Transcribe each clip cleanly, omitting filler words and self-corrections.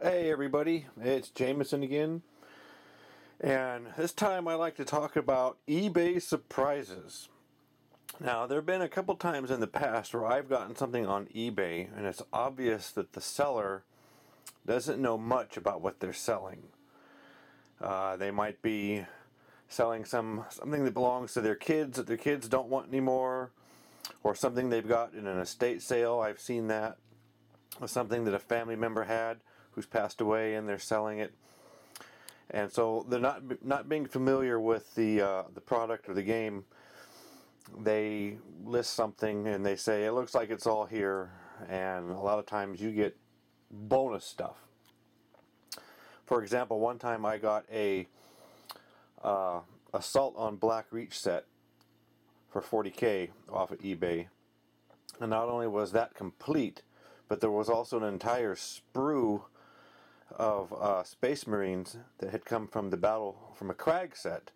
Hey everybody, it's Jameson again, and this time I like to talk about eBay surprises. Now, there have been a couple times in the past where I've gotten something on eBay and it's obvious that the seller doesn't know much about what they're selling. They might be selling something that belongs to their kids that their kids don't want anymore, or something they've got in an estate sale. I've seen that. Or something that a family member had who's passed away and they're selling it. And so they're not being familiar with the product or the game. They list something and they say it looks like it's all here, and a lot of times you get bonus stuff. For example, one time I got a Assault on Black Reach set for $40K off of eBay, and not only was that complete, but there was also an entire sprue of Space Marines that had come from the battle from a Krag set,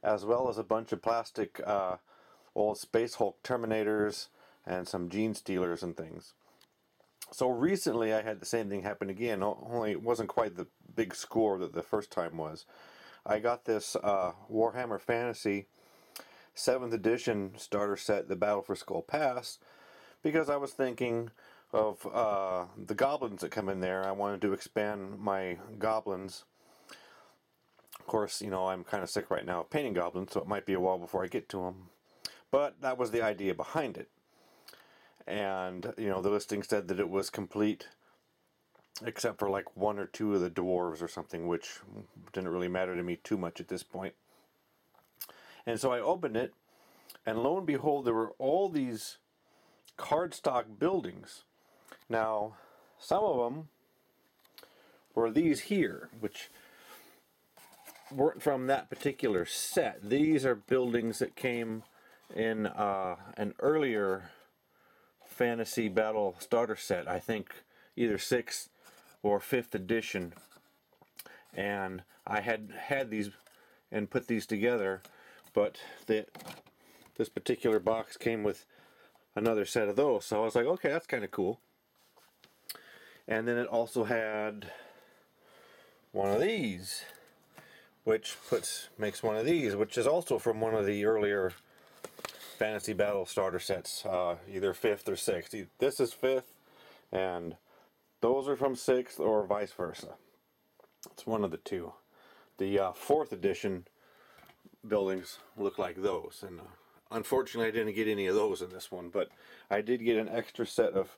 as well as a bunch of plastic old Space Hulk Terminators and some Gene Stealers and things. So recently I had the same thing happen again, only it wasn't quite the big score that the first time was. I got this Warhammer Fantasy 7th edition starter set, the Battle for Skull Pass, because I was thinking of the goblins that come in there. I wanted to expand my goblins. Of course, I'm kind of sick right now of painting goblins, so it might be a while before I get to them. But that was the idea behind it. And, the listing said that it was complete, except for like one or two of the dwarves or something, which didn't really matter to me too much at this point. And so I opened it, and lo and behold, there were all these cardstock buildings. Now, some of them were these here, which weren't from that particular set. These are buildings that came in an earlier Fantasy Battle starter set, I think either 6th or 5th edition. And I had these and put these together, but this particular box came with another set of those. So I was like, okay, that's kind of cool. And then it also had one of these, which makes one of these, which is also from one of the earlier Fantasy Battle starter sets, either 5th or 6th. This is 5th, and those are from 6th, or vice versa. It's one of the two. The 4th edition buildings look like those, and unfortunately I didn't get any of those in this one, but I did get an extra set of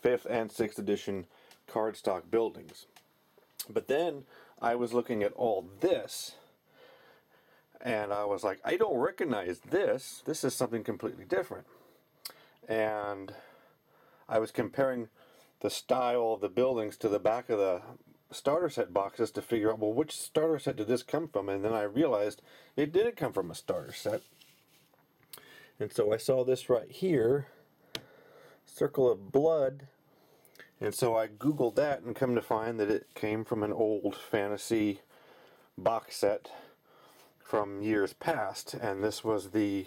5th and 6th edition cardstock buildings. But then I was looking at all this, and I was like, I don't recognize this. This is something completely different. And I was comparing the style of the buildings to the back of the starter set boxes to figure out, well, which starter set did this come from? And then I realized it didn't come from a starter set. And so I saw this right here, Circle of Blood. And so I googled that and come to find that it came from an old fantasy box set from years past, and this was the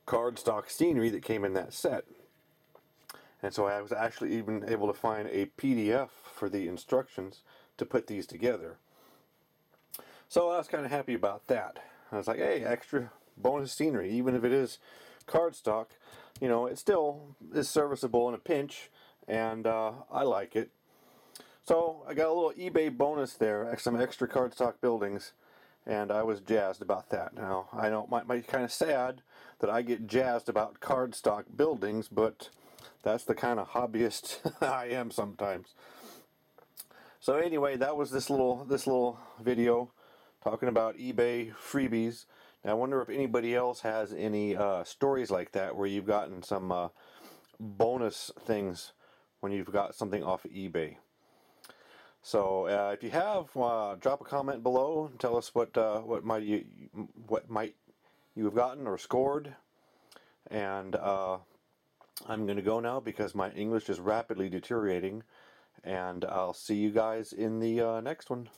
cardstock scenery that came in that set. And so I was actually even able to find a PDF for the instructions to put these together. So I was kind of happy about that. I was like, hey, extra bonus scenery, even if it is cardstock, it still is serviceable in a pinch, and I like it. So I got a little eBay bonus there, some extra cardstock buildings, and I was jazzed about that. Now, I know it might be kind of sad that I get jazzed about cardstock buildings, but that's the kind of hobbyist I am sometimes. So anyway, that was this little video talking about eBay freebies. Now, I wonder if anybody else has any stories like that where you've gotten some bonus things when you've got something off of eBay. So if you have, drop a comment below and tell us what might you have gotten or scored. And I'm going to go now because my English is rapidly deteriorating. And I'll see you guys in the next one.